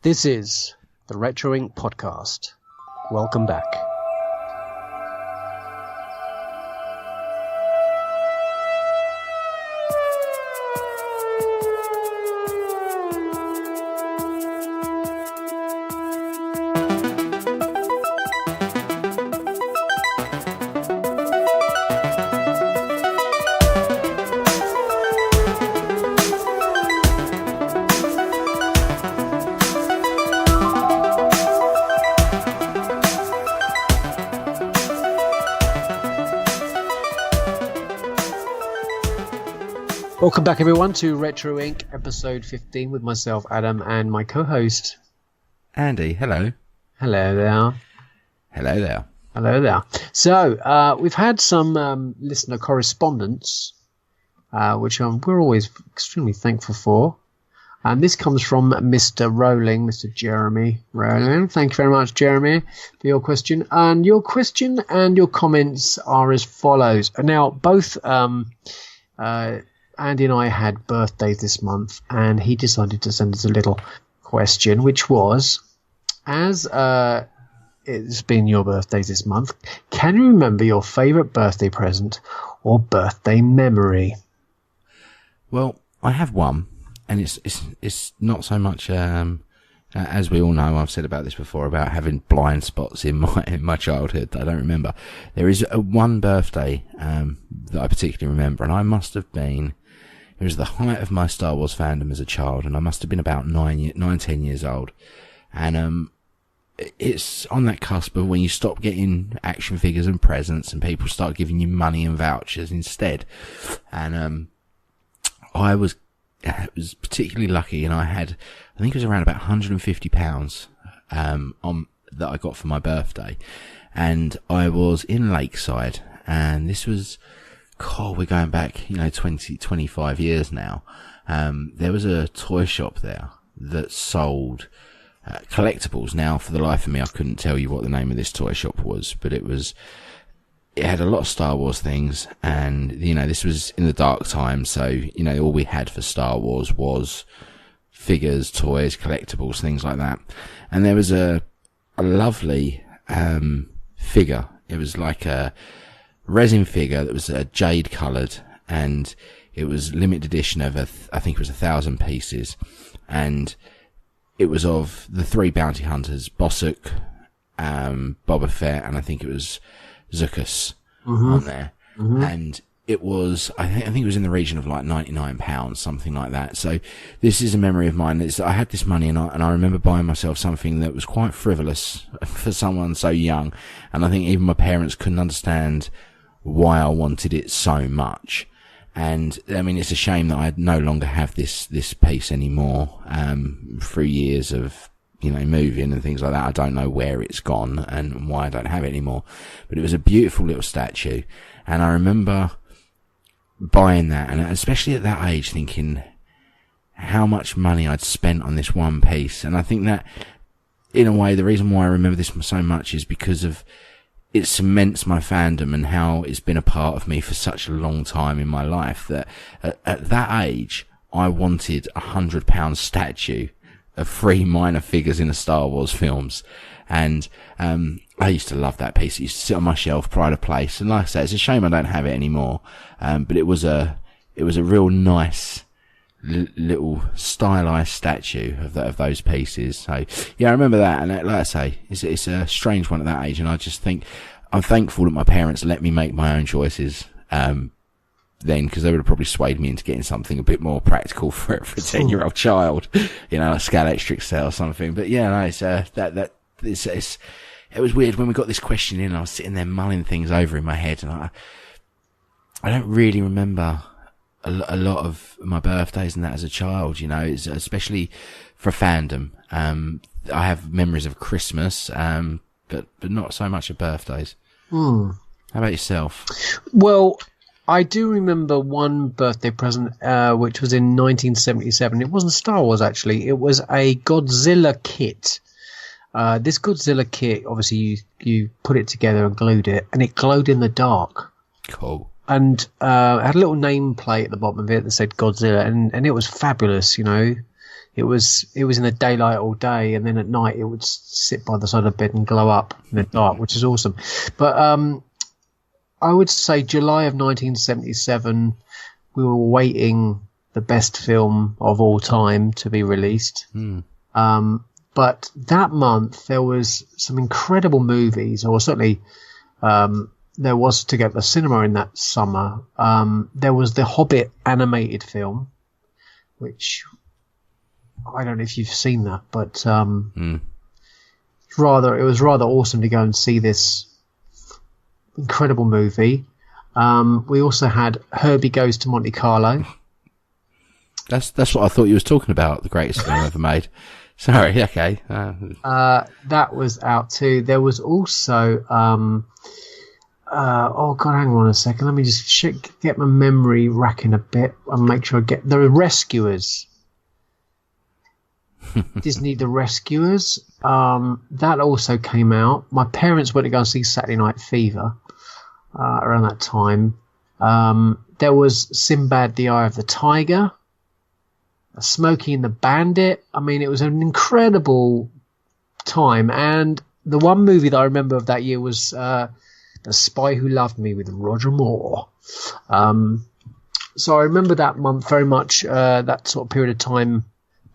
This is the Retro Inc. podcast. Welcome back. Welcome back, everyone, to Retro Inc. episode 15 with myself, Adam, and my co-host, Andy. Hello. Hello there. Hello there. Hello there. So, we've had some listener correspondence, which we're always extremely thankful for. And this comes from Mr. Rowling, Mr. Jeremy Rowling. Thank you very much, Jeremy, for your question. And your question and your comments are as follows. Now, both Andy and I had birthdays this month, and he decided to send us a little question, which was, as it's been your birthdays this month, can you remember your favourite birthday present or birthday memory? Well, I have one, and it's not so much as we all know. I've said about this before about having blind spots in my childhood that I don't remember. There is one birthday that I particularly remember, and I must have been. It was the height of my Star Wars fandom as a child, and I must have been about 10 years old. And it's on that cusp of when you stop getting action figures and presents, and people start giving you money and vouchers instead. And I was particularly lucky, and I think it was around about £150 that I got for my birthday, and I was in Lakeside, and this was. God, we're going back, 25 years now. There was a toy shop there that sold collectibles. Now, for the life of me, I couldn't tell you what the name of this toy shop was, but it had a lot of Star Wars things, and, this was in the dark time, so, all we had for Star Wars was figures, toys, collectibles, things like that. And there was a lovely figure. It was like a resin figure that was jade coloured, and it was limited edition of I think it was 1,000 pieces, and it was of the three bounty hunters, Bossuk, Boba Fett, and I think it was Zuckuss on there. And it was I think it was in the region of like £99, something like that. So this is a memory of mine. I had this money, and I remember buying myself something that was quite frivolous for someone so young, and I think even my parents couldn't understand why I wanted it so much. And I mean, it's a shame that I no longer have this piece anymore. Through years of moving and things like that, I don't know where it's gone and why I don't have it anymore. But it was a beautiful little statue, and I remember buying that, and especially at that age, thinking how much money I'd spent on this one piece. And I think that, in a way, the reason why I remember this so much is because of it cements my fandom and how it's been a part of me for such a long time in my life, that at that age, I wanted £100 statue of 3 minor figures in the Star Wars films. And I used to love that piece. It used to sit on my shelf, pride of place. And like I say, it's a shame I don't have it anymore. But it was a real nice little stylized statue of those pieces. So yeah, I remember that, and like I say, it's a strange one at that age, and I just think I'm thankful that my parents let me make my own choices then, because they would have probably swayed me into getting something a bit more practical for a 10-year-old child, a Scalextric set or something. But yeah, no, it was weird when we got this question in. I was sitting there mulling things over in my head, and I don't really remember a lot of my birthdays and that as a child, it's especially for fandom. I have memories of Christmas, but not so much of birthdays. How about yourself? Well, I do remember one birthday present, which was in 1977. It wasn't Star Wars, actually. It was a Godzilla kit. This Godzilla kit, obviously, you put it together and glued it, and it glowed in the dark. Cool. And it had a little nameplate at the bottom of it that said Godzilla, and it was fabulous, it was in the daylight all day, and then at night it would sit by the side of the bed and glow up in the dark, which is awesome. But I would say July of 1977, we were waiting the best film of all time to be released. But that month there was some incredible movies, or certainly there was to go to the cinema in that summer. There was the Hobbit animated film, which I don't know if you've seen that, but it was rather awesome to go and see this incredible movie. We also had Herbie Goes to Monte Carlo. That's what I thought you was talking about, the greatest film ever made. Sorry, okay. That was out too. There was also oh god, hang on a second. Let me just get my memory racking a bit and make sure I get The Rescuers. Disney The Rescuers. That also came out. My parents went to go and see Saturday Night Fever around that time. There was Sinbad the Eye of the Tiger. Smokey and the Bandit. I mean, it was an incredible time. And the one movie that I remember of that year was The Spy Who Loved Me with Roger Moore. So I remember that month very much, that sort of period of time,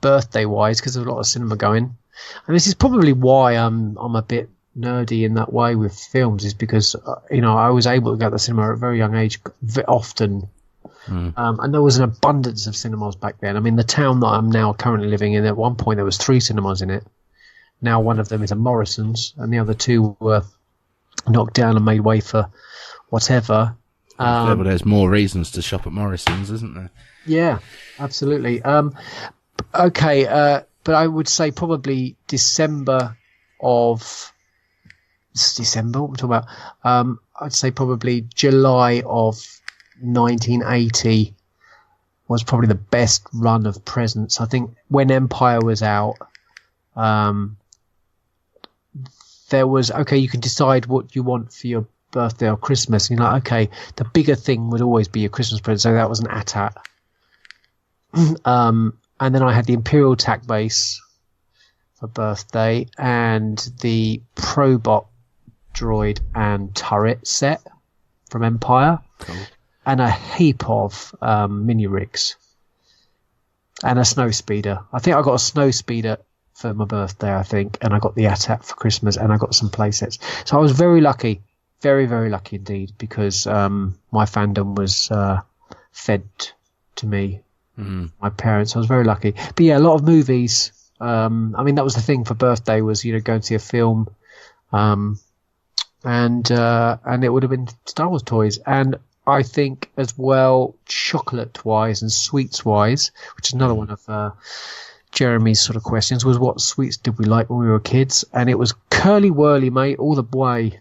birthday-wise, because there was a lot of cinema going. And this is probably why I'm a bit nerdy in that way with films, is because, I was able to go to the cinema at a very young age often. And there was an abundance of cinemas back then. I mean, the town that I'm now currently living in, at one point there was 3 cinemas in it. Now one of them is a Morrison's, and the other 2 were knocked down and made way for whatever. Well, there's more reasons to shop at Morrison's, isn't there? Yeah, absolutely. Okay, but I would say probably December. What am I talking about? I'd say probably July of 1980 was probably the best run of presents. I think when Empire was out, there was, okay, you can decide what you want for your birthday or Christmas. And you're like, okay, the bigger thing would always be your Christmas present. So that was an AT-AT. And then I had the Imperial TAC base for birthday and the Probot droid and turret set from Empire. Cool. And a heap of mini rigs and a snow speeder. I think I got a snow speeder for my birthday, and I got the AT-AT for Christmas, and I got some play sets. So I was very lucky, very, very lucky indeed, because my fandom was fed to me, my parents. I was very lucky. But yeah, a lot of movies. I mean, that was the thing for birthday was, go and see a film, and it would have been Star Wars toys. And I think as well, chocolate-wise and sweets-wise, which is another one of Jeremy's sort of questions, was what sweets did we like when we were kids? And it was Curly Whirly, mate, all the way.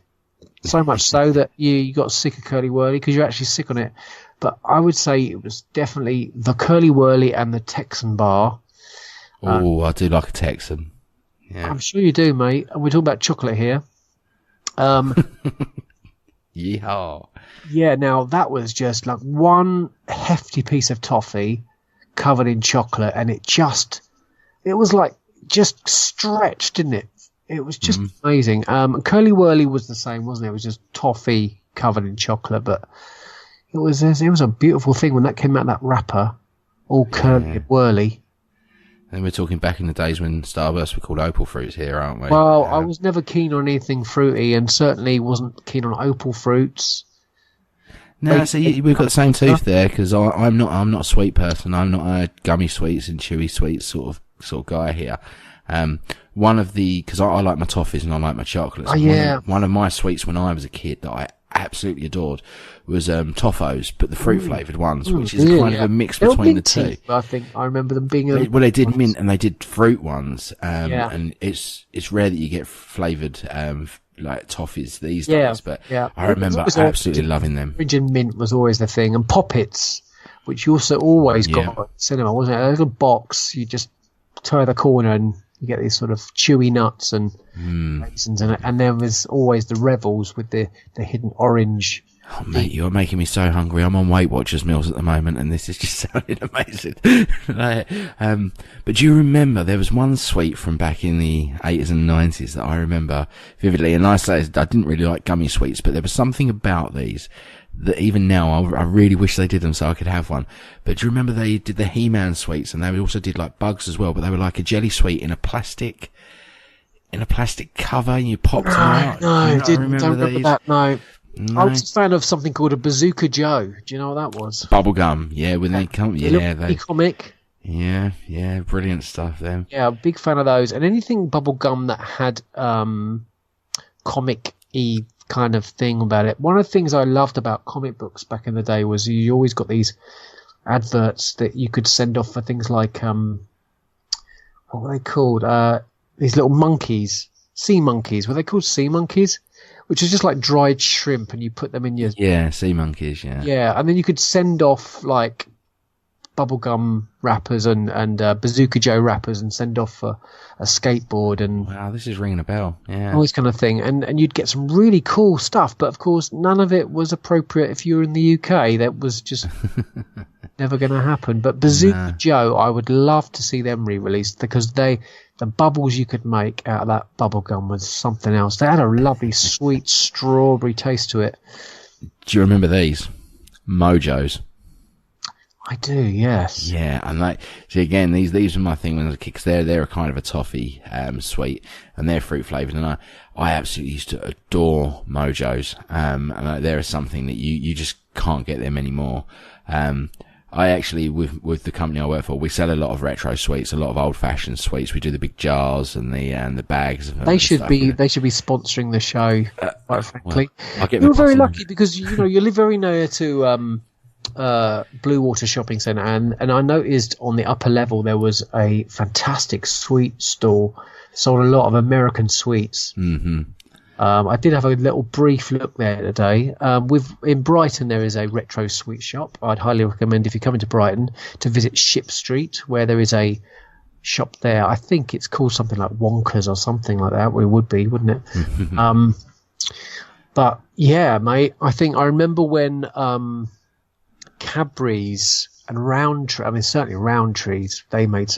So much so that you got sick of Curly Whirly because you're actually sick on it. But I would say it was definitely the Curly Whirly and the Texan bar. Oh, I do like a Texan. Yeah. I'm sure you do, mate. And we're talking about chocolate here. Yeehaw. Yeah, now that was just like one hefty piece of toffee covered in chocolate, and it was like just stretched, didn't it? It was just amazing. Curly Whirly was the same, wasn't it? It was just toffee covered in chocolate, but it was a beautiful thing when that came out, that wrapper, all curly and whirly. And we're talking back in the days when Starburst were called Opal Fruits here, aren't we? Well, I was never keen on anything fruity, and certainly wasn't keen on Opal Fruits. No, see, we've got the same tooth there, because I'm not a sweet person. I'm not a gummy sweets and chewy sweets sort of guy here. Because I like my toffees and I like my chocolates. Oh, yeah. One of my sweets when I was a kid that I absolutely adored was Toffos, but the fruit flavoured ones, which is kind of a mix between the two. I think I remember them being. They did mint and they did fruit ones, and it's rare that you get flavoured like toffees these days. But I remember absolutely loving them. Orange and mint was always the thing, and Poppets, which you also always got at cinema, wasn't it? A little box, you just turn the corner and you get these sort of chewy nuts and raisins in it. And there was always the Rebels with the hidden orange Oh, mate, you're making me so hungry. I'm on Weight Watchers meals at the moment, and this is just sounding amazing. But do you remember there was one sweet from back in the 80s and 90s that I remember vividly? And I say I didn't really like gummy sweets, but there was something about these that even now I really wish they did them so I could have one. But do you remember they did the He-Man sweets, and they also did like bugs as well, but they were like a jelly sweet in a plastic cover, and you popped them out. No, don't remember these? that, no. No. I was a fan of something called a Bazooka Joe. Do you know what that was? Bubblegum, yeah, when they come, yeah, they comic. Yeah, brilliant stuff then. Yeah, big fan of those. And anything bubblegum that had comic-y kind of thing about it. One of the things I loved about comic books back in the day was you always got these adverts that you could send off for things like, what were they called? These little monkeys, sea monkeys. Were they called sea monkeys? Which is just like dried shrimp, and you put them in your... Yeah, sea monkeys, yeah. Yeah, and then you could send off, like, bubblegum wrappers and Bazooka Joe wrappers and send off a skateboard and... Wow, this is ringing a bell, yeah. All this kind of thing. And you'd get some really cool stuff, but of course none of it was appropriate if you were in the UK. That was just never going to happen. But Bazooka Joe, I would love to see them re-released, because the bubbles you could make out of that bubble gum was something else. They had a lovely sweet strawberry taste to it. Do you remember these? Mojos. I do, yes. Yeah, and see again, these were my thing when I was a kid, because they're a kind of a toffee sweet, and they're fruit flavoured, and I absolutely used to adore Mojos. And there is something that you just can't get them anymore. I actually, with the company I work for, we sell a lot of retro sweets, a lot of old fashioned sweets. We do the big jars and the bags. They should be sponsoring the show. Quite frankly, well, you're very lucky because you live very near to Blue Water Shopping Centre, and I noticed on the upper level there was a fantastic sweet store. Sold a lot of American sweets. Mm-hmm. I did have a little brief look there today. In Brighton, there is a retro sweet shop. I'd highly recommend, if you're coming to Brighton, to visit Ship Street, where there is a shop there. I think it's called something like Wonkers or something like that. Well, it would be, wouldn't it? But yeah, mate, I remember when Cadbury's and certainly Roundtree's, they made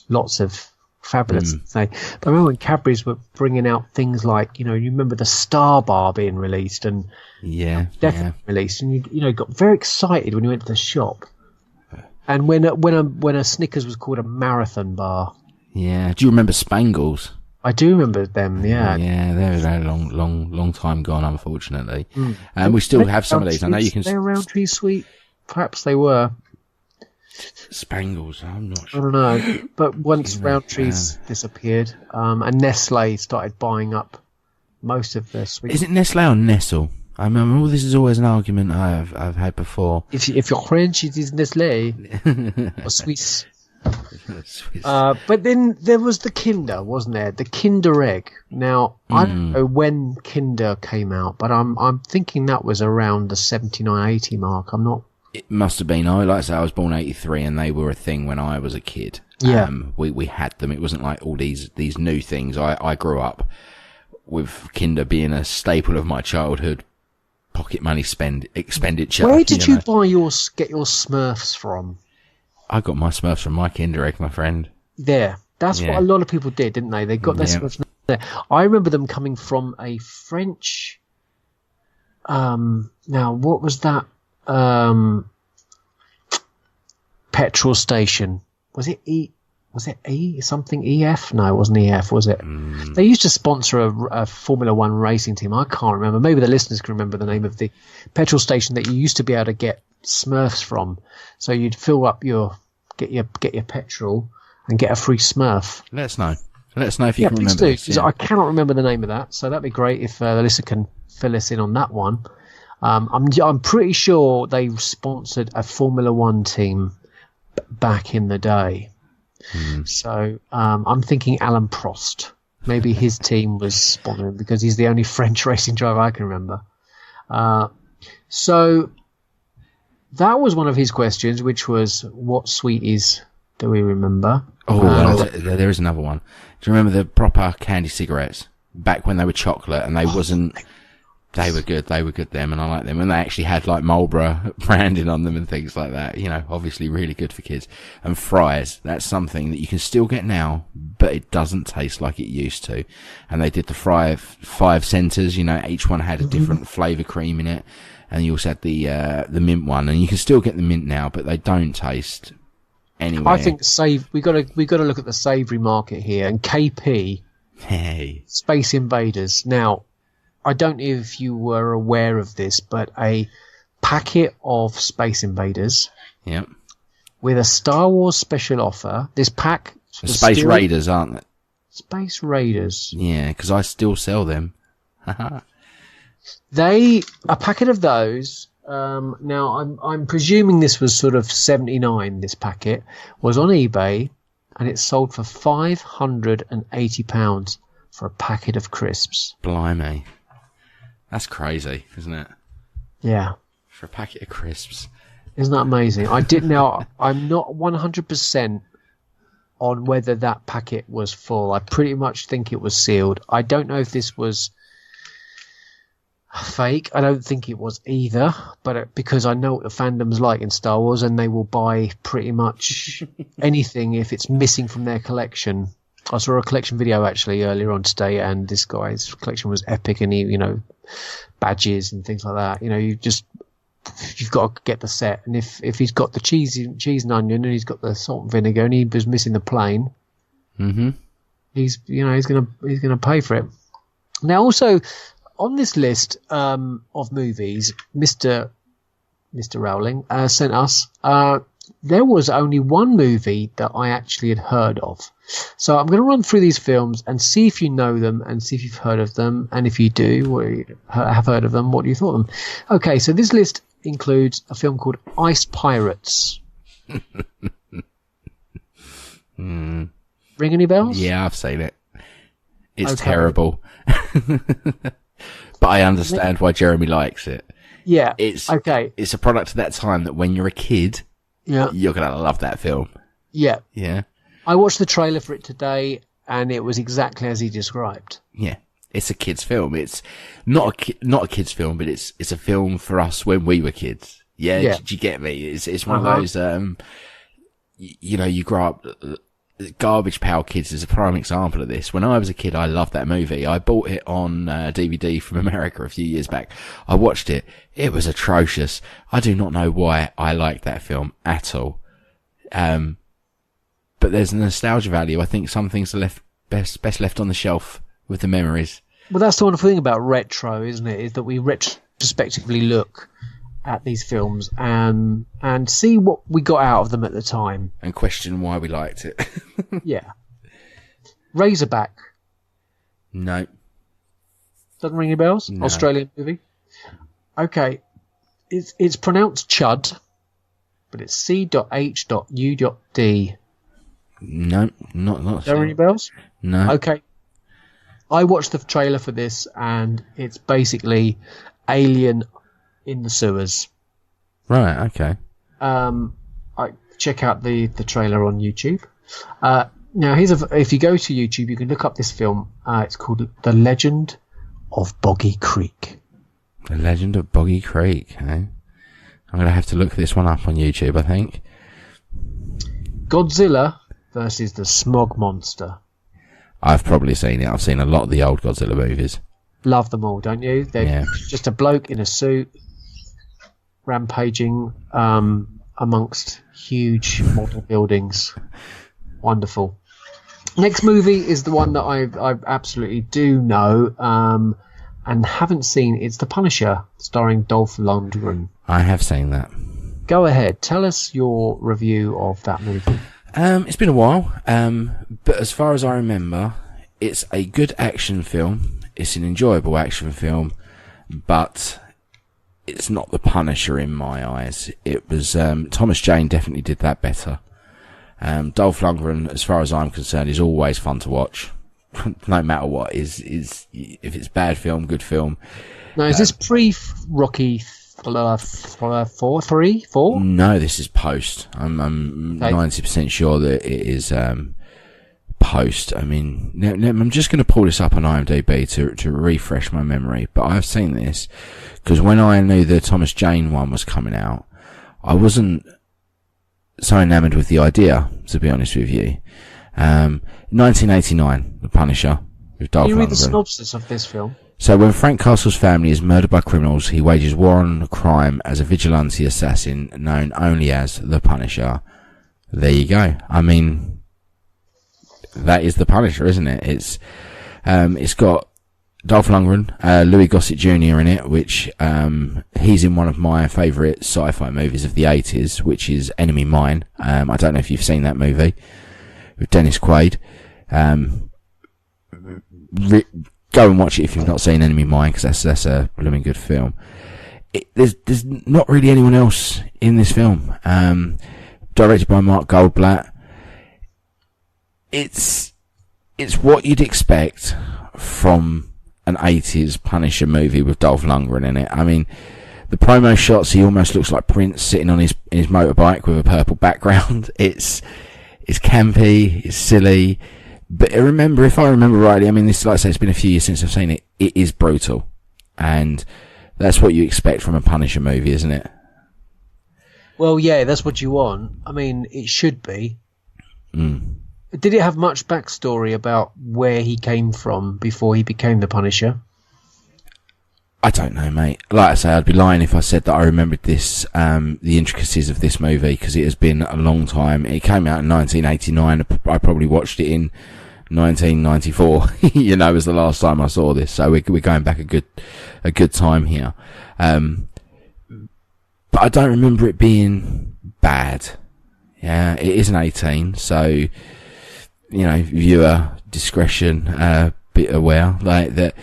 lots of fabulous thing. But I remember when Cadbury's were bringing out things like, you remember the Star Bar being released, and definitely released, and you got very excited when you went to the shop. And when a Snickers was called a Marathon Bar. Yeah. Do you remember Spangles? I do remember them. Yeah. Yeah, they're a long time gone, unfortunately. And we still have some of these. I know you can. They're Roundtree sweet. Perhaps they were. Spangles, I'm not sure. I don't know. But once Roundtree's disappeared, and Nestle started buying up most of their sweets. Is it Nestle or Nestle? I remember this is always an argument I've had before. If you're French, it is Nestle or Swiss. But then there was the Kinder, wasn't there? The Kinder Egg. Now I don't know when Kinder came out, but I'm thinking that was around the 79-80 mark. I'm not. It must have been. Like I say, I was born 83, and they were a thing when I was a kid. Yeah. We had them. It wasn't like all these new things. I grew up with Kinder being a staple of my childhood pocket money expenditure. Where did you get your Smurfs from? I got my Smurfs from my Kinder Egg, my friend. There. That's what a lot of people did, didn't they? They got their Smurfs there. I remember them coming from a French... now, what was that? Petrol station. Was it something EF? No, it wasn't EF, was it? They used to sponsor a Formula One racing team. I can't remember. Maybe the listeners can remember the name of the petrol station that you used to be able to get Smurfs from. So you'd fill up get your petrol and get a free Smurf. Let us know if you can remember. Please do, I cannot remember the name of that. So that'd be great if the listener can fill us in on that one. I'm pretty sure they sponsored a Formula One team back in the day. So I'm thinking Alain Prost. Maybe his team was sponsored because he's the only French racing driver I can remember. So that was one of his questions, which was, what sweeties do we remember? There is another one. Do you remember the proper candy cigarettes back when they were chocolate and they wasn't They were good, them, and I like them. And they actually had like Marlboro branding on them and things like that. You know, obviously really good for kids. And fries, that's something that you can still get now, but it doesn't taste like it used to. And they did the five centres, you know, each one had a different flavour cream in it. And you also had the mint one, and you can still get the mint now, but they don't taste anywhere. I think we got to look at the savoury market here, and KP, hey, Space Invaders. Now, I don't know if you were aware of this, but a packet of Space Invaders, yep, with a Star Wars special offer. This pack, Space Raiders, aren't they? Space Raiders. Yeah, because I still sell them. A packet of those. Now, I'm presuming this was sort of 79. This packet was on eBay, and it sold for £580 for a packet of crisps. Blimey. That's crazy, isn't it? Yeah. For a packet of crisps. Isn't that amazing? I'm not 100% on whether that packet was full. I pretty much think it was sealed. I don't know if this was fake. I don't think it was either, but because I know what the fandom's like in Star Wars, and they will buy pretty much anything if it's missing from their collection. I saw a collection video actually earlier on today, and this guy's collection was epic, and he, you know, badges and things like that. You know, you've got to get the set, and if he's got the cheese and onion, and he's got the salt and vinegar, and he was missing the plain, he's gonna pay for it. Now, also on this list of movies, Mr. Rowling sent us. There was only one movie that I actually had heard of. So I'm going to run through these films and see if you know them and see if you've heard of them. And if you do, or have heard of them, what do you thought of them? Okay, so this list includes a film called Ice Pirates. Ring any bells? Yeah, I've seen it. It's terrible. But I understand why Jeremy likes it. Yeah. It's a product of that time that when you're a kid, you're going to love that film. Yeah. Yeah. I watched the trailer for it today, and it was exactly as he described. Yeah. It's a kid's film. It's not a kid's film, but it's a film for us when we were kids. Yeah. Do you get me? It's one of those, you know, you grow up, Garbage Pail Kids is a prime example of this. When I was a kid, I loved that movie. I bought it on DVD from America a few years back. I watched it. It was atrocious. I do not know why I liked that film at all. But there's a nostalgia value. I think some things are best left on the shelf with the memories. Well, that's the wonderful thing about retro, isn't it? Is that we retrospectively look at these films and see what we got out of them at the time. And question why we liked it. Yeah. Razorback. No. Doesn't ring any bells? No. Australian movie. Okay. It's pronounced Chud, but it's C.H.U.D. No, not. Don't ring any bells? No. Okay. I watched the trailer for this, and it's basically Alien in the sewers. Right. Okay. I check out the trailer on YouTube. Now, if you go to YouTube, you can look up this film. It's called The Legend of Boggy Creek. The Legend of Boggy Creek. Eh? I'm going to have to look this one up on YouTube, I think. Godzilla versus the Smog Monster. I've probably seen it. I've seen a lot of the old Godzilla movies. Love them all, don't you? They're just a bloke in a suit rampaging amongst huge model buildings. Wonderful. Next movie is the one that I absolutely do know and haven't seen. It's The Punisher, starring Dolph Lundgren. I have seen that. Go ahead. Tell us your review of that movie. It's been a while, but as far as I remember, it's a good action film. It's an enjoyable action film, but it's not The Punisher in my eyes. It was Thomas Jane definitely did that better. Dolph Lundgren, as far as I'm concerned, is always fun to watch, no matter what. Is if it's bad film, good film. Now, is this pre-Rocky 4? No, this is post. I'm 90% sure that it is post. I mean, now, I'm just going to pull this up on IMDb to refresh my memory, but I've seen this because when I knew the Thomas Jane one was coming out, I wasn't so enamored with the idea, to be honest with you. 1989, The Punisher, with Dolph Lundgren. Can you read the synopsis of this film? So when Frank Castle's family is murdered by criminals, he wages war on crime as a vigilante assassin known only as The Punisher. There you go. I mean, that is The Punisher, isn't it? It's got Dolph Lundgren, Louis Gossett Jr. in it, which he's in one of my favourite sci-fi movies of the 80s, which is Enemy Mine. I don't know if you've seen that movie with Dennis Quaid. Go and watch it if you've not seen Enemy Mine, because that's a blooming good film. There's not really anyone else in this film. Directed by Mark Goldblatt. It's what you'd expect from an 80s Punisher movie with Dolph Lundgren in it. I mean, the promo shots, he almost looks like Prince sitting on his motorbike with a purple background. It's campy, it's silly, but if I remember rightly, I mean, this, like I say, it's been a few years since I've seen it. It is brutal, and that's what you expect from a Punisher movie, isn't it? Well, yeah, that's what you want. I mean, it should be. Did it have much backstory about where he came from before he became the Punisher? I don't know, mate. Like I say, I'd be lying if I said that I remembered this, the intricacies of this movie, because it has been a long time. It came out in 1989. I probably watched it in 1994. You know, was the last time I saw this. So we're going back a good time here. But I don't remember it being bad. Yeah, it is an 18, so, you know, viewer discretion, bit aware, like that.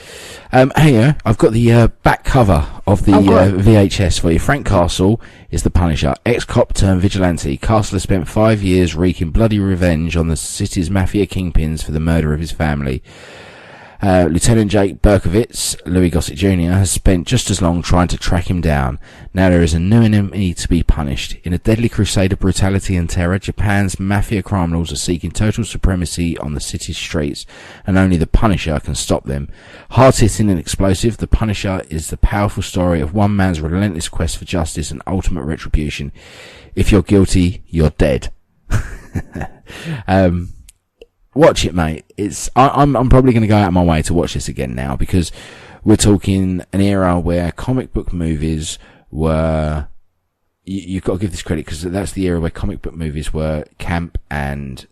Hey, I've got the back cover of the VHS for you. Frank Castle is the Punisher, ex-cop turned vigilante. Castle has spent 5 years wreaking bloody revenge on the city's mafia kingpins for the murder of his family. Lieutenant Jake Berkowitz, Louis Gossett Jr., has spent just as long trying to track him down. Now there is a new enemy to be punished. In a deadly crusade of brutality and terror, Japan's mafia criminals are seeking total supremacy on the city's streets, and only the Punisher can stop them. Hard-hitting and explosive, The Punisher is the powerful story of one man's relentless quest for justice and ultimate retribution. If you're guilty, you're dead. Watch it, mate. I'm probably going to go out of my way to watch this again now, because we're talking an era where comic book movies were, you've got to give this credit, because that's the era where comic book movies were camp and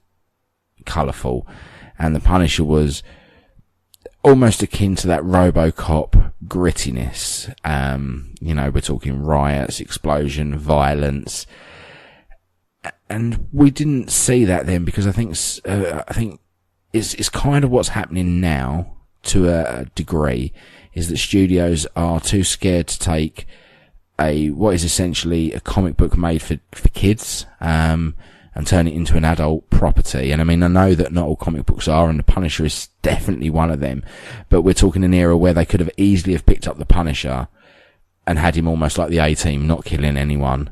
colourful, and The Punisher was almost akin to that RoboCop grittiness. You know, we're talking riots, explosion, violence. And we didn't see that then, because I think it's kind of what's happening now to a degree, is that studios are too scared to take what is essentially a comic book made for kids, and turn it into an adult property. And I mean, I know that not all comic books are, and The Punisher is definitely one of them, but we're talking an era where they could have easily have picked up The Punisher and had him almost like the A-Team, not killing anyone,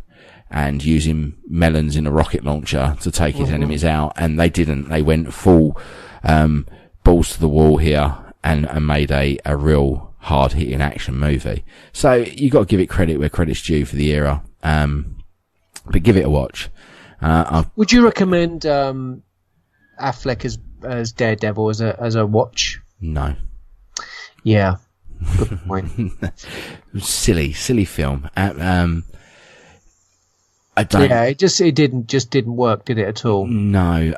and using melons in a rocket launcher to take his enemies out. And they didn't. They went full balls to the wall here and made a real hard-hitting action movie. So you got to give it credit where credit's due for the era. But give it a watch. Would you recommend Affleck as Daredevil as a watch? No. Yeah. Good point. Silly film. I don't. Yeah, it didn't work, did it at all? No.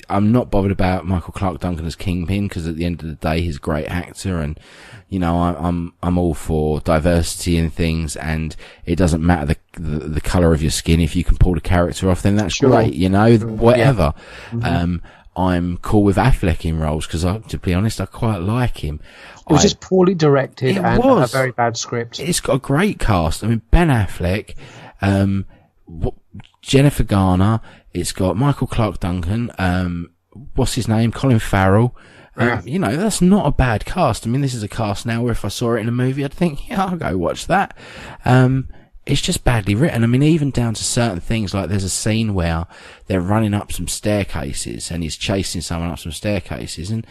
I'm not bothered about Michael Clarke Duncan as Kingpin, because at the end of the day, he's a great actor, and you know, I'm all for diversity in things, and it doesn't matter the colour of your skin. If you can pull the character off, then that's great. You know, whatever. Yeah. I'm cool with Affleck in roles, because to be honest, I quite like him. It was just poorly directed and a very bad script. It's got a great cast. I mean, Ben Affleck, Jennifer Garner. It's got Michael Clarke Duncan. What's his name? Colin Farrell. You know, that's not a bad cast. I mean, this is a cast now where if I saw it in a movie, I'd think, yeah, I'll go watch that. it's just badly written. I mean, even down to certain things, like there's a scene where they're running up some staircases and he's chasing someone up some staircases, and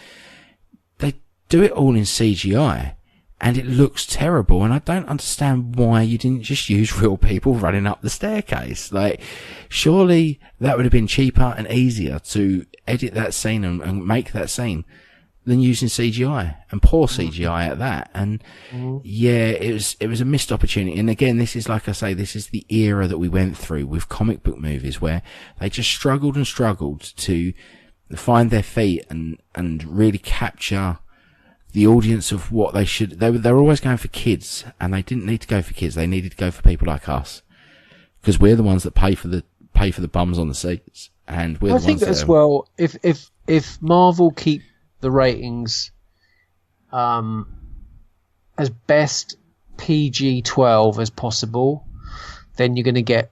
they do it all in CGI. And it looks terrible, and I don't understand why you didn't just use real people running up the staircase. Like, surely that would have been cheaper and easier to edit that scene and make that scene than using CGI, and poor CGI at that. And yeah, it was a missed opportunity. And again, this is, like I say, this is the era that we went through with comic book movies, where they just struggled and struggled to find their feet and really capture the audience of what they should. They're always going for kids, and they didn't need to go for kids. They needed to go for people like us, because we're the ones that pay for the bums on the seats, and we're. I think as well, if Marvel keep the ratings as best PG-12 as possible, then you're going to get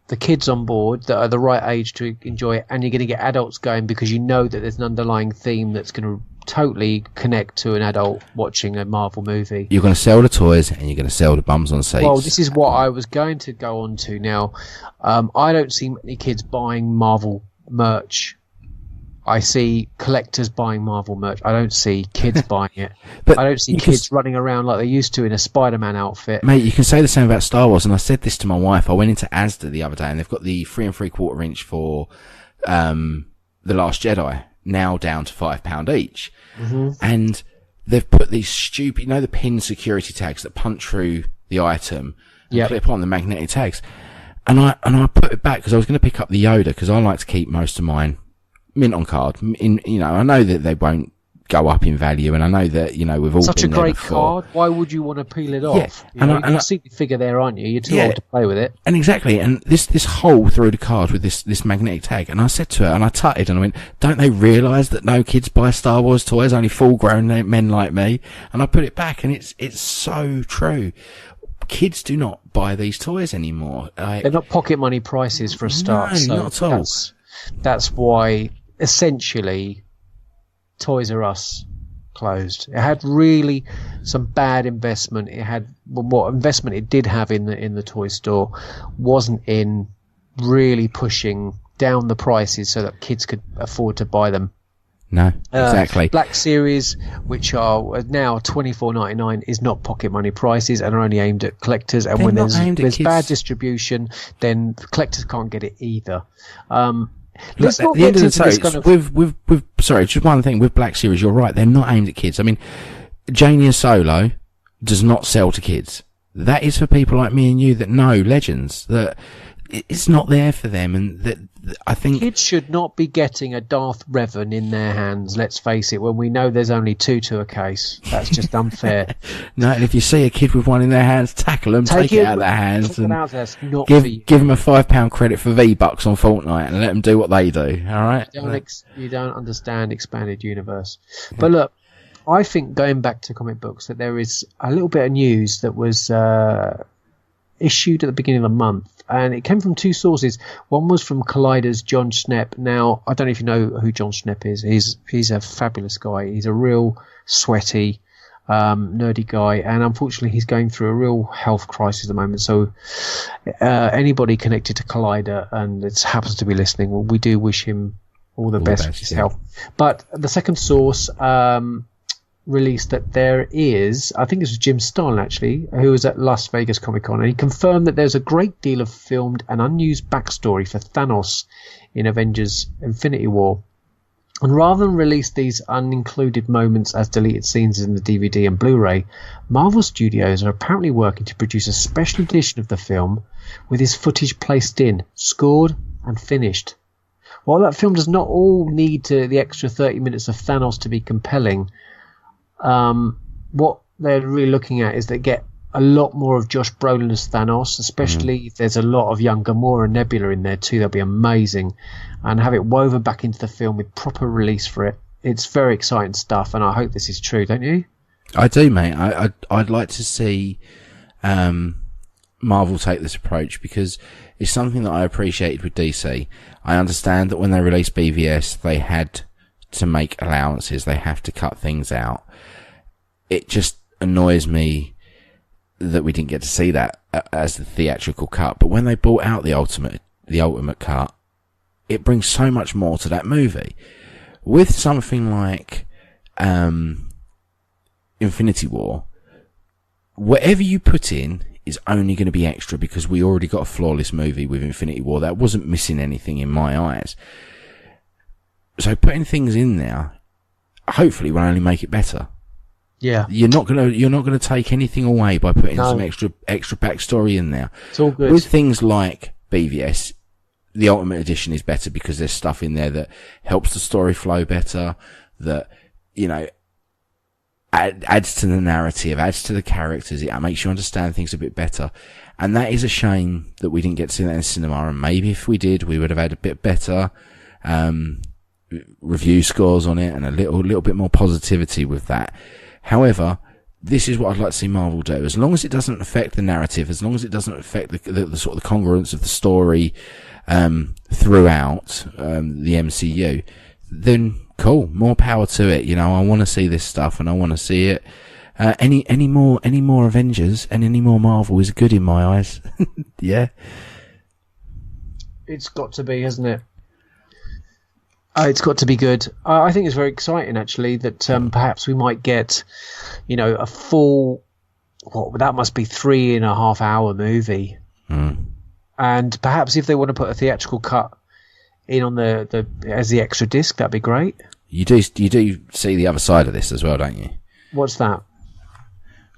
the kids on board that are the right age to enjoy it, and you're going to get adults going, because you know that there's an underlying theme that's going to totally connect to an adult watching a Marvel movie. You're going to sell the toys, and you're going to sell the bums on seats. Well, this is what I was going to go on to now. I don't see many kids buying Marvel merch. I see collectors buying Marvel merch. I don't see kids buying it. But I don't see kids running around like they used to in a Spider-Man outfit. Mate, you can say the same about Star Wars, and I said this to my wife. I went into Asda the other day, and they've got the 3 3/4 inch for The Last Jedi, now down to £5 each. And they've put these stupid, the pin security tags that punch through the item and clip on the magnetic tags. And I put it back, because I was going to pick up the Yoda, because I like to keep most of mine mint on card. I know that they won't go up in value, and I know that we've all such been a great there before. card. Why would you want to peel it off? And you can see the figure there, aren't you? You're too old to play with it. And exactly, and this hole through the card with this magnetic tag. And I said to her, and I tutted, and I went, "Don't they realise that no kids buy Star Wars toys? Only full-grown men like me." And I put it back, and it's so true. Kids do not buy these toys anymore. They're not pocket money prices for a start. No, so not at all. That's why, essentially, Toys R Us closed. It had really some bad investment. It had what investment it did have in the toy store wasn't in really pushing down the prices so that kids could afford to buy them. No, exactly. Black Series, which are now $24.99, is not pocket money prices and are only aimed at collectors. And when there's bad distribution, then collectors can't get it either. Let's not get into this kind of... Sorry, just one thing. With Black Series, you're right. They're not aimed at kids. I mean, Jania Solo does not sell to kids. That is for people like me and you that know Legends. That it's not there for them, and that I think kids should not be getting a Darth Revan in their hands. Let's face it. When we know there's only 2 to a case, that's just unfair. No, and if you see a kid with one in their hands, tackle them, take it out of their hands, and give them a £5 credit for V-Bucks on Fortnite, and let them do what they do. All right? You don't understand expanded universe. But look, I think, going back to comic books, that there is a little bit of news that was issued at the beginning of the month, and it came from 2 sources. One was from Collider's John Schnepp. Now, I don't know if you know who John Schnepp is. He's a fabulous guy. He's a real sweaty, nerdy guy, and unfortunately he's going through a real health crisis at the moment. So anybody connected to Collider and it happens to be listening, well, we do wish him all the best with his health. But the second source released that there is, I think it was Jim Starlin actually, who was at Las Vegas Comic Con, and he confirmed that there's a great deal of filmed and unused backstory for Thanos in Avengers Infinity War. And rather than release these unincluded moments as deleted scenes in the DVD and Blu-ray, Marvel Studios are apparently working to produce a special edition of the film with his footage placed in, scored and finished. While that film does not all need the extra 30 minutes of Thanos to be compelling, what they're really looking at is they get a lot more of Josh Brolin as Thanos, especially if there's a lot of young Gamora and Nebula in there too. That'll be amazing, and have it woven back into the film with proper release for it. It's very exciting stuff, and I hope this is true, don't you? I do, mate. I'd like to see Marvel take this approach, because it's something that I appreciated with DC. I understand that when they released BVS, they had to make allowances. They have to cut things out. It just annoys me that we didn't get to see that as the theatrical cut. But when they brought out the ultimate cut, it brings so much more to that movie. With something like Infinity War, whatever you put in is only going to be extra, because we already got a flawless movie with Infinity War that wasn't missing anything in my eyes. So putting things in there, hopefully, will only make it better. Yeah, you're not gonna take anything away by putting some extra backstory in there. It's all good. With things like BVS, the Ultimate Edition is better because there's stuff in there that helps the story flow better, that, you know, adds to the narrative, adds to the characters. It makes you understand things a bit better. And that is a shame that we didn't get to see that in the cinema. And maybe if we did, we would have had a bit better review scores on it and a little bit more positivity with that. However, this is what I'd like to see Marvel do. As long as it doesn't affect the narrative, as long as it doesn't affect the sort of the congruence of the story throughout the MCU, then cool, more power to it. You know, I want to see this stuff, and I want to see it. Any more Avengers and any more Marvel is good in my eyes. Yeah, it's got to be, hasn't it? It's got to be good. I think it's very exciting, actually, that perhaps we might get, you know, a full, that must be 3.5 hour movie. And perhaps if they want to put a theatrical cut in on the as the extra disc, that'd be great. You do see the other side of this as well, don't you? What's that?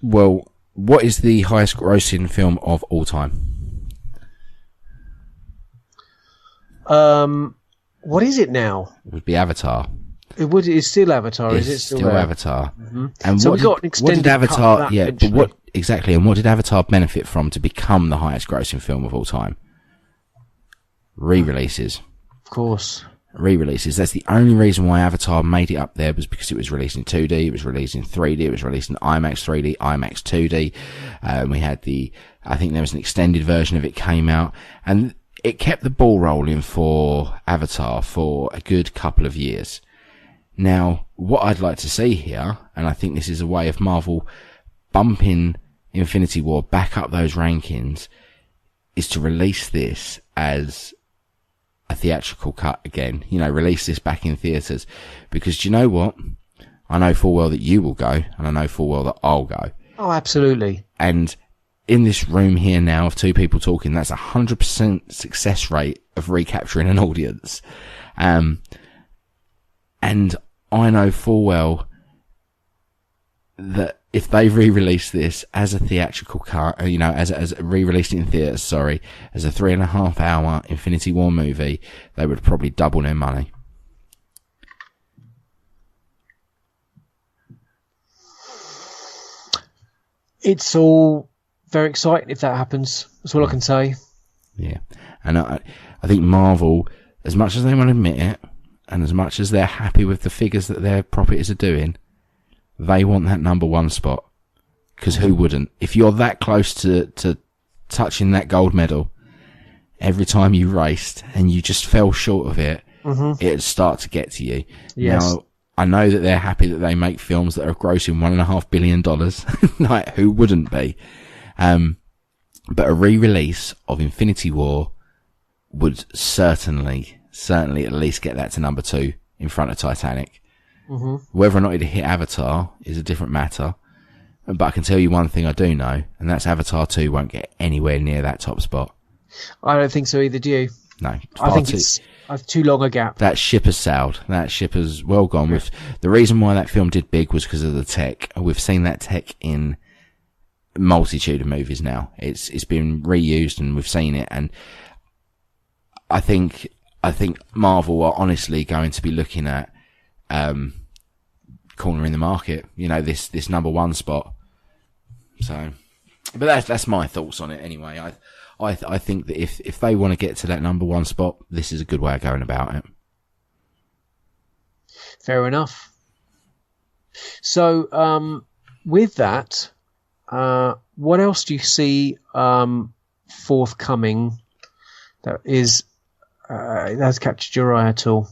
Well, what is the highest grossing film of all time? What is it now? It would be Avatar. It's still Avatar, is it? It's still Avatar. Mm-hmm. And so what got an extended what did Avatar? cut of that, Yeah, but what exactly? And what did Avatar benefit from to become the highest grossing film of all time? Re-releases. Of course. Re-releases. That's the only reason why Avatar made it up there, was because it was released in 2D, it was released in 3D, it was released in IMAX 3D, IMAX 2D. We had I think there was an extended version of it came out, and it kept the ball rolling for Avatar for a good couple of years. Now, what I'd like to see here, and I think this is a way of Marvel bumping Infinity War back up those rankings, is to release this as a theatrical cut again. You know, release this back in theatres. Because do you know what? I know full well that you will go, and I know full well that I'll go. Oh, absolutely. And in this room here now of two people talking, that's 100% success rate of recapturing an audience. And I know full well that if they re-release this as a theatrical cut, you know, as re-released in theatres, as a 3.5 hour Infinity War movie, they would probably double their money. It's all very exciting if that happens. That's all I can say. Yeah. And I think Marvel, as much as they want to admit it, and as much as they're happy with the figures that their properties are doing, they want that number one spot. Because who wouldn't? If you're that close to touching that gold medal, every time you raced and you just fell short of it, it'd start to get to you. Yes. Now, I know that they're happy that they make films that are grossing $1.5 billion. Like, who wouldn't be? But a re-release of Infinity War would certainly at least get that to number 2 in front of Titanic. Whether or not it'd hit Avatar is a different matter. But I can tell you one thing I do know, and that's Avatar 2 won't get anywhere near that top spot. I don't think so either, do you? No. I think it's too long a gap. That ship has sailed. That ship has well gone. With the reason why that film did big was because of the tech. We've seen that tech in multitude of movies now. It's been reused and we've seen it. And I think Marvel are honestly going to be looking at cornering the market. You know, this number one spot. So, but that's my thoughts on it anyway. I think that if they want to get to that number one spot, this is a good way of going about it. Fair enough. So, with that, what else do you see forthcoming that has captured your eye at all?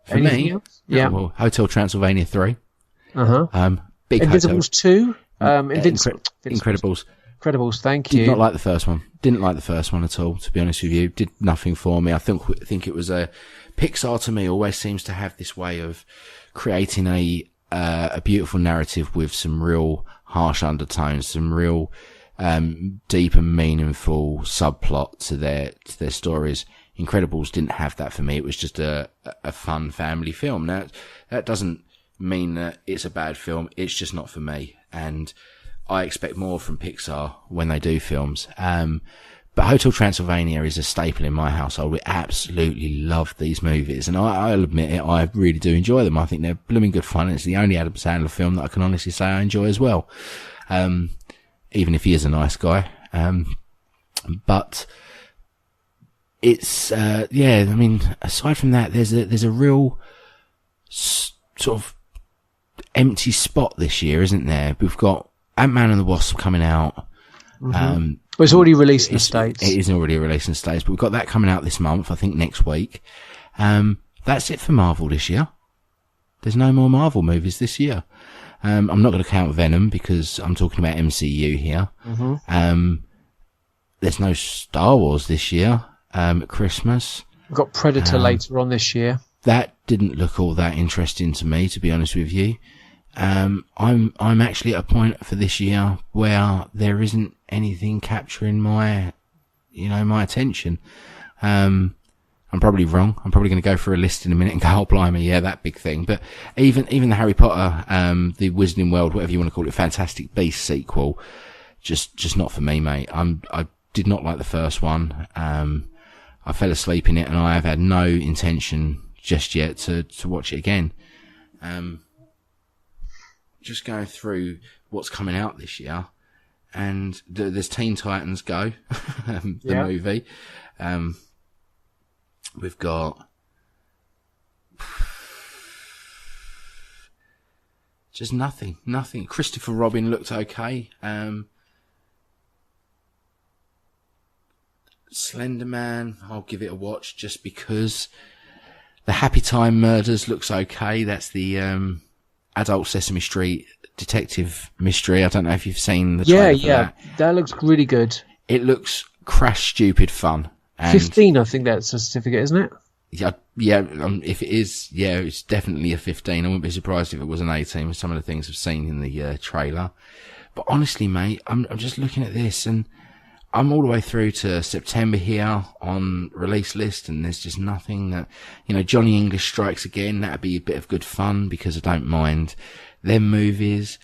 For Anything me, else? Yeah. Well, Hotel Transylvania 3. Big Invisibles Hotel. 2. Incredibles. Incredibles, thank Did you. not like the first one. Didn't like the first one at all, to be honest with you. Did nothing for me. I think it was Pixar to me always seems to have this way of creating a beautiful narrative with some real harsh undertones, some real deep and meaningful subplot to their stories. Incredibles didn't have that for me. It was just a fun family film. Now, that doesn't mean that it's a bad film. It's just not for me. And I expect more from Pixar when they do films. But Hotel Transylvania is a staple in my household. We absolutely love these movies. And I'll admit it, I really do enjoy them. I think they're blooming good fun. It's the only Adam Sandler film that I can honestly say I enjoy as well. Even if he is a nice guy. But it's, I mean, aside from that, there's a real sort of empty spot this year, isn't there? We've got Ant-Man and the Wasp coming out. Well, it's already released in the States. It is already released in the States, but we've got that coming out this month, I think next week. That's it for Marvel this year. There's no more Marvel movies this year. I'm not going to count Venom because I'm talking about MCU here. There's no Star Wars this year. At Christmas. We've got Predator later on this year. That didn't look all that interesting to me, to be honest with you. I'm actually at a point for this year where there isn't anything capturing my attention. I'm probably wrong. I'm probably going to go for a list in a minute and go, oh blimey, yeah, that big thing. But even the Harry Potter, the Wizarding World, whatever you want to call it, Fantastic Beasts sequel, just not for me, mate. I did not like the first one. I fell asleep in it, and I have had no intention just yet to watch it again. Just going through what's coming out this year, and there's Teen Titans Go, the movie. We've got just nothing. Christopher Robin looked okay. Slender Man, I'll give it a watch just because. The Happy Time Murders looks okay. That's the adult Sesame Street detective mystery. I don't know if you've seen the trailer for that. That looks really good. It looks crash stupid fun. And 15, I think that's a certificate, isn't it? Yeah. If it is, it's definitely a 15. I wouldn't be surprised if it was an 18 with some of the things I've seen in the trailer. But honestly, mate, I'm just looking at this and I'm all the way through to September here on release list, and there's just nothing that, Johnny English Strikes Again. That'd be a bit of good fun because I don't mind them movies.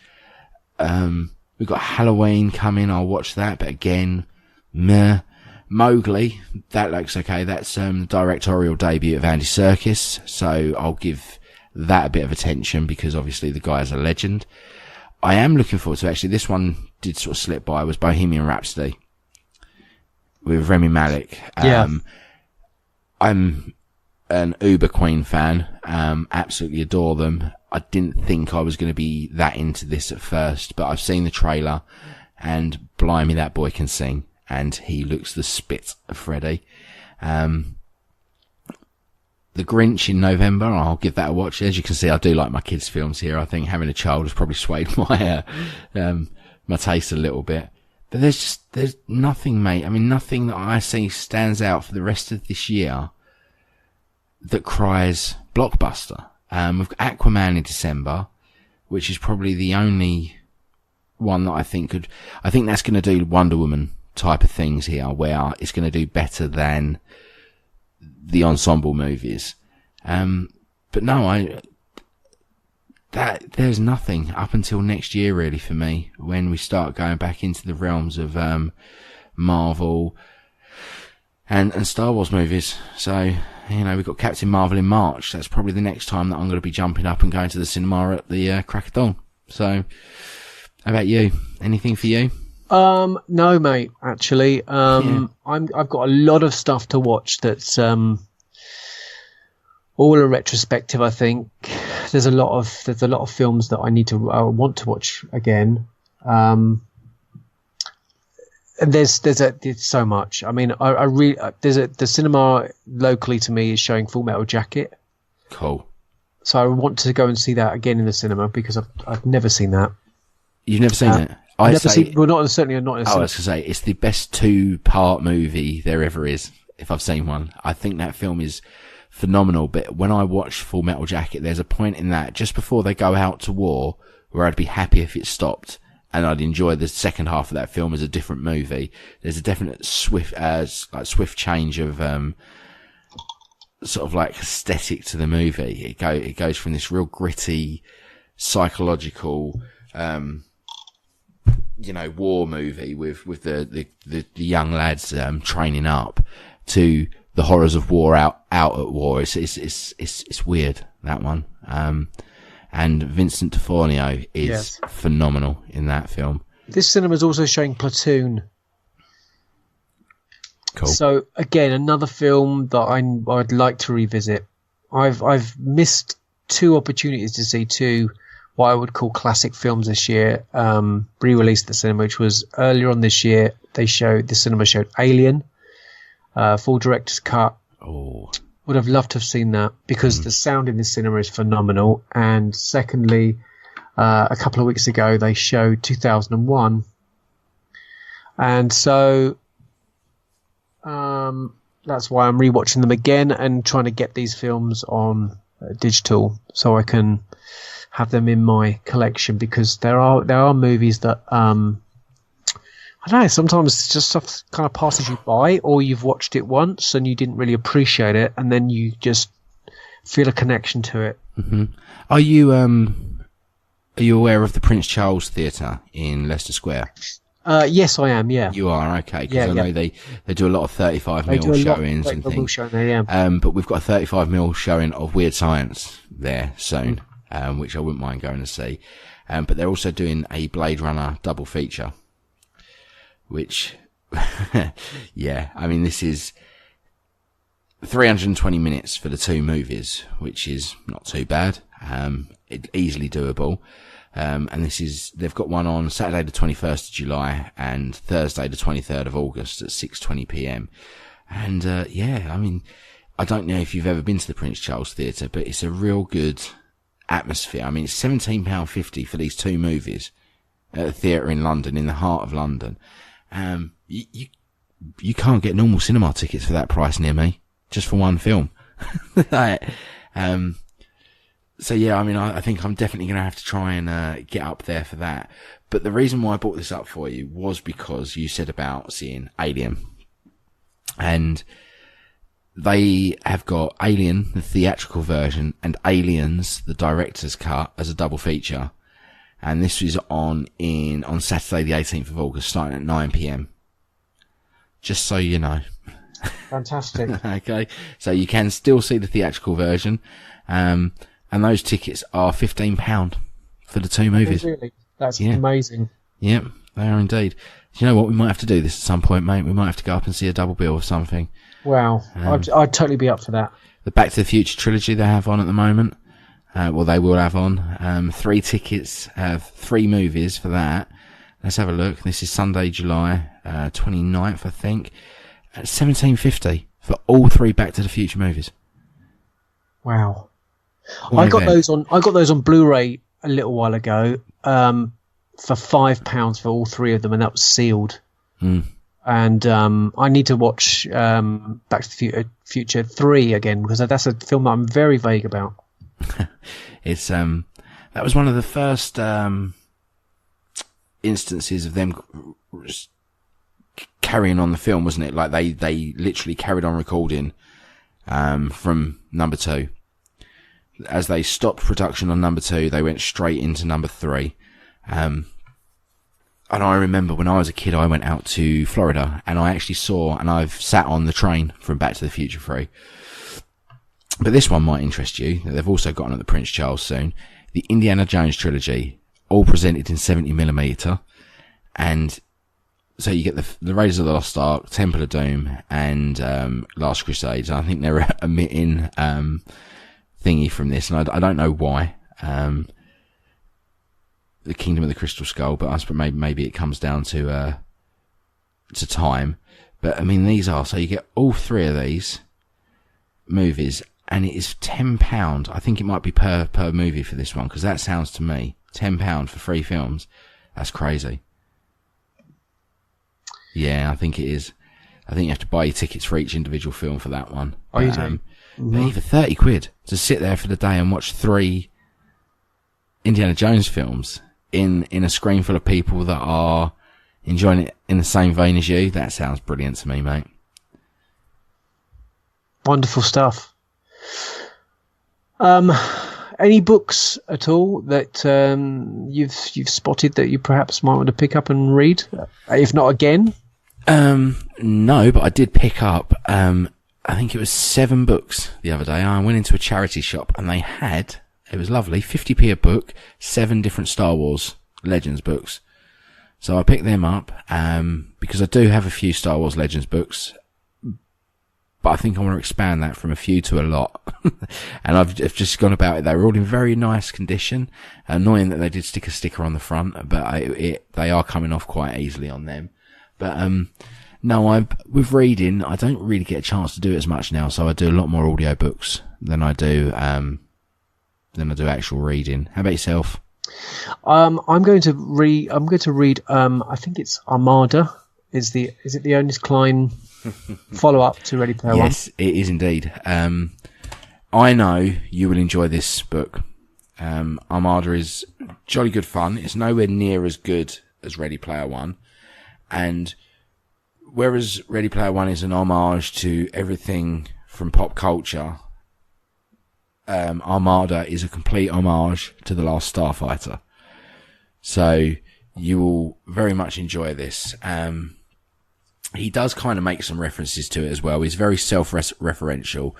We've got Halloween coming. I'll watch that, but again, meh. Mowgli, that looks okay. That's the directorial debut of Andy Serkis, so I'll give that a bit of attention because obviously the guy is a legend. I am looking forward to, actually, this one did sort of slip by, was Bohemian Rhapsody with Rami Malek. I'm an Uber Queen fan. Absolutely adore them. I didn't think I was going to be that into this at first, but I've seen the trailer and blimey, that boy can sing and he looks the spit of Freddie. The Grinch in November, I'll give that a watch. As you can see, I do like my kids' films here. I think having a child has probably swayed my my taste a little bit. But there's nothing, mate. I mean, nothing that I see stands out for the rest of this year that cries blockbuster. We've got Aquaman in December, which is probably the only one that I think that's going to do Wonder Woman type of things here, where it's going to do better than the ensemble movies. But no, there's nothing up until next year really for me, when we start going back into the realms of Marvel and Star Wars movies. So, we've got Captain Marvel in March. That's probably the next time that I'm going to be jumping up and going to the cinema at the crack of dawn. So, how about you? Anything for you? No, mate, actually. I've got a lot of stuff to watch that's all a retrospective, I think. There's a lot of films that I want to watch again. And there's so much. I mean, I really, the cinema locally to me is showing Full Metal Jacket. Cool. So I want to go and see that again in the cinema because I've never seen that. You've never seen it? I never say, seen. Well, not certainly not. I was going to say, it's the best 2-part movie there ever is, if I've seen one. I think that film is phenomenal. But when I watch Full Metal Jacket, there's a point in that just before they go out to war where I'd be happy if it stopped, and I'd enjoy the second half of that film as a different movie. There's a definite swift change of sort of like aesthetic to the movie. It goes from this real gritty, psychological, war movie with the young lads training up to the horrors of war out at war. It's weird, that one. And Vincent D'Onofrio is phenomenal in that film. This cinema is also showing Platoon. Cool. So again, another film that I'd like to revisit. I've missed 2 opportunities to see 2 what I would call classic films this year, re-released at the cinema, which was earlier on this year. The cinema showed Alien, full director's cut. Oh. Would have loved to have seen that because the sound in this cinema is phenomenal. And secondly, a couple of weeks ago they showed 2001, and so that's why I'm rewatching them again and trying to get these films on digital so I can have them in my collection, because there are movies that I don't know, sometimes just stuff kind of passes you by, or you've watched it once and you didn't really appreciate it, and then you just feel a connection to it. Mm-hmm. Are you aware of the Prince Charles Theatre in Leicester Square? Yes, I am. Yeah, you are, okay? Because I know they do a lot of 35mm showings and things. But we've got a 35mm showing of Weird Science there soon, which I wouldn't mind going to see. But they're also doing a Blade Runner double feature, which, yeah, I mean, this is 320 minutes for the 2 movies, which is not too bad. Easily doable. And they've got one on Saturday the 21st of July and Thursday the 23rd of August at 6:20 p.m. And, I mean, I don't know if you've ever been to the Prince Charles Theatre, but it's a real good atmosphere. I mean, it's £17.50 for these 2 movies at a theatre in London, in the heart of London. You can't get normal cinema tickets for that price near me, just for one film. So yeah, I mean, I think I'm definitely going to have to try and get up there for that. But the reason why I brought this up for you was because you said about seeing Alien. And they have got Alien, the theatrical version, and Aliens, the director's cut, as a double feature. And this is on Saturday the 18th of August, starting at 9 p.m. Just so you know. Fantastic. Okay, so you can still see the theatrical version. And those tickets are £15 for the 2 movies. Really? That's amazing. Yep, they are indeed. Do you know what? We might have to do this at some point, mate. We might have to go up and see a double bill or something. Wow. I'd totally be up for that. The Back to the Future trilogy they have on at the moment. They will have on. 3 tickets, 3 movies for that. Let's have a look. This is Sunday, July 29th, I think. At £17.50 for all 3 Back to the Future movies. Wow. I got those on Blu-ray a little while ago for £5 for all 3 of them, and that was sealed. And I need to watch Back to the Future 3 again, because that's a film that I'm very vague about. It's that was one of the first instances of them carrying on the film, wasn't it? Like they literally carried on recording from number 2. As they stopped production on number 2, they went straight into number 3. And I remember when I was a kid, I went out to Florida and I actually saw, and I've sat on the train from Back to the Future 3. But this one might interest you. They've also got on at the Prince Charles soon. The Indiana Jones trilogy, all presented in 70mm. And so you get the Raiders of the Lost Ark, Temple of Doom, and Last Crusade. I think they're omitting thingy from this, and I don't know why. The Kingdom of the Crystal Skull, but I suppose maybe it comes down to time. But I mean, so you get all 3 of these movies, and it is £10. I think it might be per movie for this one, because that sounds to me £10 for 3 films. That's crazy. Yeah, I think it is. I think you have to buy your tickets for each individual film for that one. Oh, you do? But even £30 to sit there for the day and watch 3 Indiana Jones films in a screen full of people that are enjoying it in the same vein as you. That sounds brilliant to me, mate. Wonderful stuff. Any books at all that you've spotted that you perhaps might want to pick up and read? If not again? No, but I did pick up, I think it was 7 books the other day. I went into a charity shop and they had, it was lovely, 50p a book, 7 different Star Wars Legends books. So I picked them up, because I do have a few Star Wars Legends books, but I think I want to expand that from a few to a lot. And I've just gone about it. They were all in very nice condition. Annoying that they did stick a sticker on the front, but they are coming off quite easily on them. But, no, with reading, I don't really get a chance to do it as much now, so I do a lot more audio books than I do actual reading. How about yourself? I'm going to read. I think it's Armada. Is it the Ernest Cline follow up to Ready Player One? Yes, it is indeed. I know you will enjoy this book. Armada is jolly good fun. It's nowhere near as good as Ready Player One, and whereas Ready Player One is an homage to everything from pop culture, Armada is a complete homage to The Last Starfighter. So you will very much enjoy this. He does kind of make some references to it as well. He's very self-referential,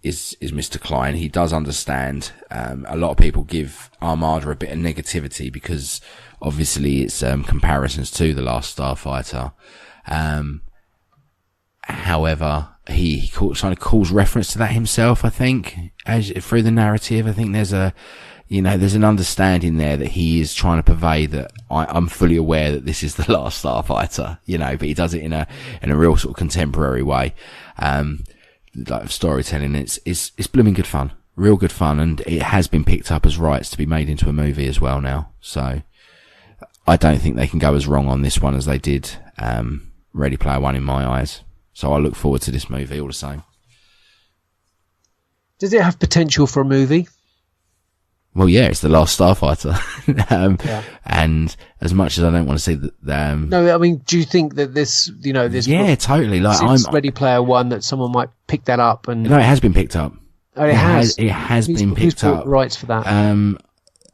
is Mr. Cline. He does understand. A lot of people give Armada a bit of negativity because obviously it's comparisons to The Last Starfighter. However, he kind of calls reference to that himself, I think, through the narrative. I think there's an understanding there that he is trying to purvey that I'm fully aware that this is The Last Starfighter, but he does it in a real sort of contemporary way. Like storytelling, it's blooming good fun, real good fun, and it has been picked up as rights to be made into a movie as well now. So I don't think they can go as wrong on this one as they did Ready Player One in my eyes. So I look forward to this movie all the same. Does it have potential for a movie? Well, yeah, it's The Last Starfighter. Yeah. And as much as I don't want to see that, no, I mean, do you think that this, this? Yeah, totally. Like I'm Ready Player One, that someone might pick that up and. No, it has been picked up. Oh, it has. It has been picked who's up. Bought rights for that?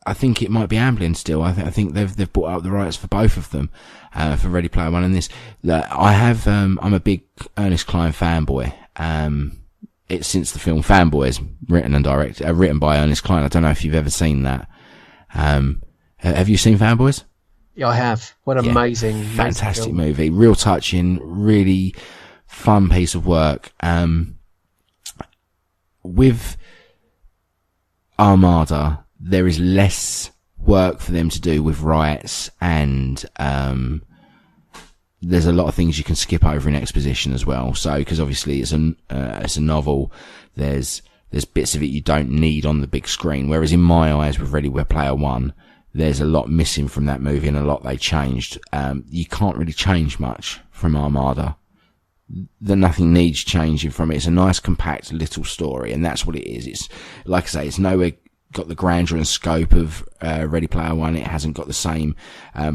I think it might be Amblin still. I think they've bought up the rights for both of them, for Ready Player One and this. I'm a big Ernest Cline fanboy. It's since the film Fanboys, written by Ernest Cline. I don't know if you've ever seen that. Have you seen Fanboys? Yeah, I have. What an amazing, fantastic movie. Real touching, really fun piece of work. With Armada, there is less work for them to do with rights, and there's a lot of things you can skip over in exposition as well. So, because obviously it's a novel, there's bits of it you don't need on the big screen. Whereas in my eyes, with Ready Player One, there's a lot missing from that movie and a lot they changed. You can't really change much from Armada. Nothing needs changing from it. It's a nice, compact little story, and that's what it is. It's, like I say, it's nowhere got the grandeur and scope of Ready Player One. It hasn't got the same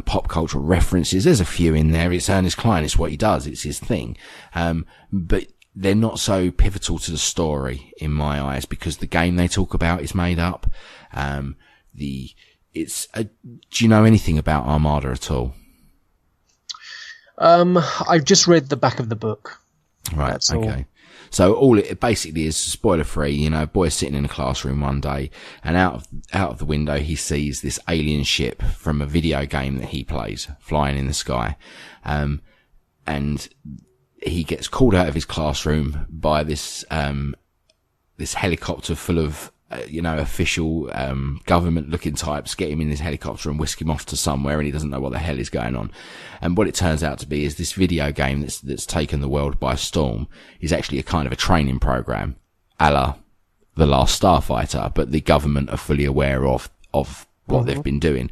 pop cultural references. There's a few in there. It's Ernest Cline. It's what he does. It's his thing. But they're not so pivotal to the story in my eyes, because the game they talk about is made up. Do you know anything about Armada at all? I've just read the back of the book. Right. That's okay. all. So all it basically is, spoiler free, a boy's sitting in a classroom one day, and out of the window he sees this alien ship from a video game that he plays flying in the sky. And he gets called out of his classroom by this helicopter full of official government looking types. Get him in this helicopter and whisk him off to somewhere, and he doesn't know what the hell is going on. And what it turns out to be is this video game that's taken the world by storm is actually a kind of a training program, a la The Last Starfighter, but the government are fully aware of what they've been doing.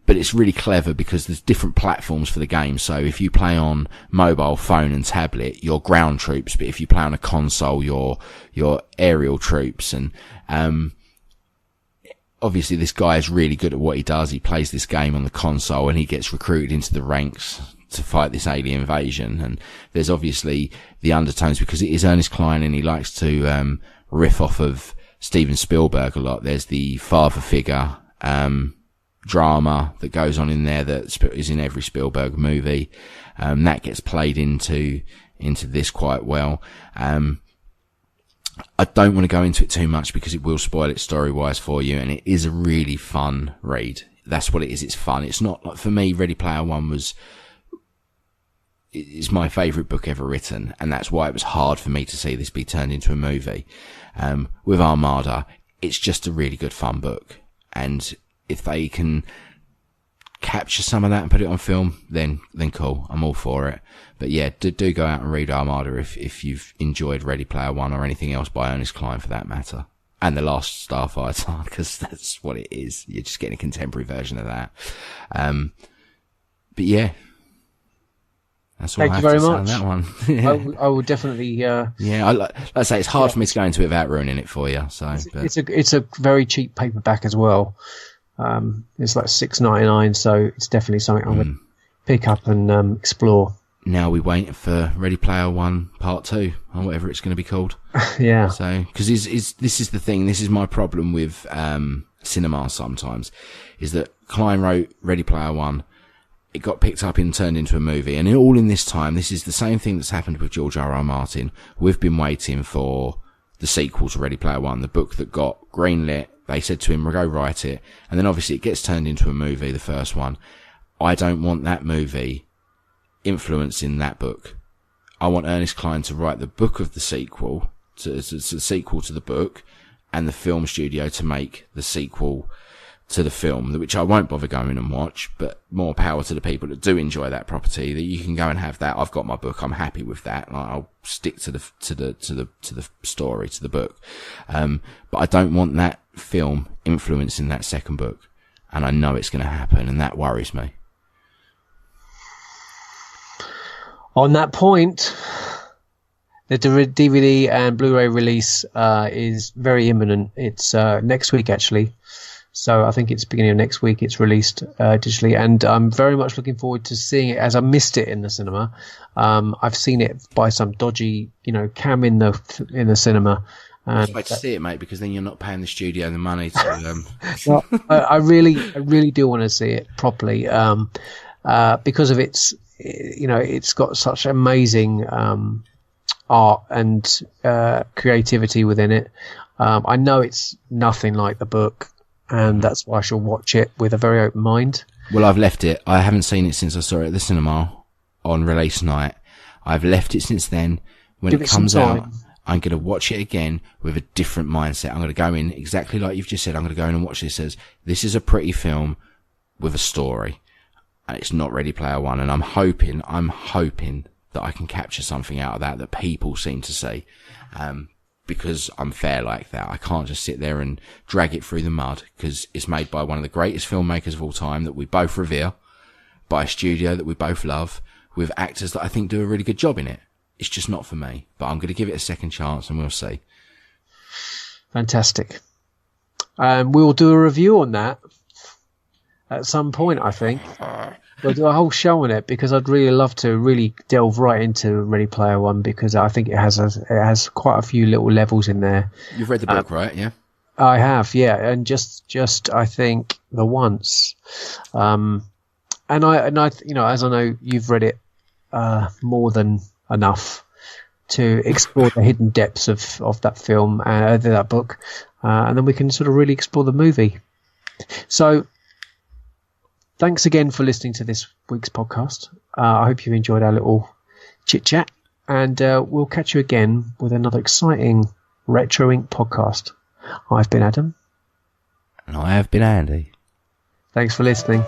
but it's really clever because there's different platforms for the game. So if you play on mobile, phone and tablet, you're ground troops, but if you play on a console, you're aerial troops. And obviously this guy is really good at what he does. He plays this game on the console and he gets recruited into the ranks to fight this alien invasion. And there's obviously the undertones because it is Ernest Cline and he likes to riff off of Steven Spielberg a lot. There's the father figure drama that goes on in there that is in every Spielberg movie. That gets played into this quite well. I don't want to go into it too much because it will spoil it story-wise for you, and it is a really fun read. That's what it is. It's fun. It's not like, for me, Ready Player One it's my favourite book ever written, and that's why it was hard for me to see this be turned into a movie. With Armada, it's just a really good fun book, and if they can capture some of that and put it on film, then cool. I'm all for it. But yeah, do go out and read Armada if you've enjoyed Ready Player One or anything else by Ernest Cline for that matter. And The Last Starfighter, because that's what it is. You're just getting a contemporary version of that. But yeah. That's all Thank I you have very to say much. on that one. I will definitely. Yeah, like I say, it's hard for me to go into it without ruining it for you. So it's a very cheap paperback as well. It's like $6.99, so it's definitely something I'm going to pick up and explore. Now we wait for Ready Player One Part 2 or whatever it's going to be called. Yeah. So because this is the thing. This is my problem with cinema sometimes, is that Cline wrote Ready Player One. It got picked up and turned into a movie. And all in this time, this is the same thing that's happened with George R.R. Martin. We've been waiting for the sequel to Ready Player One, the book that got greenlit. They said to him, "Go write it." And then obviously it gets turned into a movie, the first one. I don't want that movie influencing that book. I want Ernest Cline to write the book of the sequel, to the sequel to the book, and the film studio to make the sequel to the film, which I won't bother going and watch, but more power to the people that do enjoy that property, that you can go and have that. I've got my book. I'm happy with that. I'll stick to the story, to the book. But I don't want that film influencing that second book. And I know it's going to happen, and that worries me. On that point, the DVD and Blu-ray release is very imminent. It's next week, actually. So I think it's beginning of next week it's released digitally, and I'm very much looking forward to seeing it, as I missed it in the cinema. I've seen it by some dodgy, cam in the cinema. Just wait to see it, mate, because then you're not paying the studio the money to. Well, I really do want to see it properly, because of it's got such amazing art and creativity within it. I know it's nothing like the book, and that's why I shall watch it with a very open mind. Well, I've left it. I haven't seen it since I saw it at the cinema on release night. I've left it since then. When it comes out, I'm going to watch it again with a different mindset. I'm going to go in exactly like you've just said. I'm going to go in and watch this as this is a pretty film with a story, and it's not Ready Player One. And I'm hoping that I can capture something out of that people seem to see. Because I'm fair like that. I can't just sit there and drag it through the mud, because it's made by one of the greatest filmmakers of all time that we both revere, by a studio that we both love, with actors that I think do a really good job in it. It's just not for me, but I'm going to give it a second chance and we'll see. Fantastic. We'll do a review on that at some point, I think. We'll do a whole show on it, because I'd really love to really delve right into Ready Player One, because I think it has quite a few little levels in there. You've read the book, right? Yeah. I have, yeah, and just I think the once, and I as I know you've read it more than enough to explore the hidden depths of that film, that book, and then we can sort of really explore the movie. So. Thanks again for listening to this week's podcast. I hope you enjoyed our little chit-chat, and we'll catch you again with another exciting Retro Inc. podcast. I've been Adam. And I have been Andy. Thanks for listening.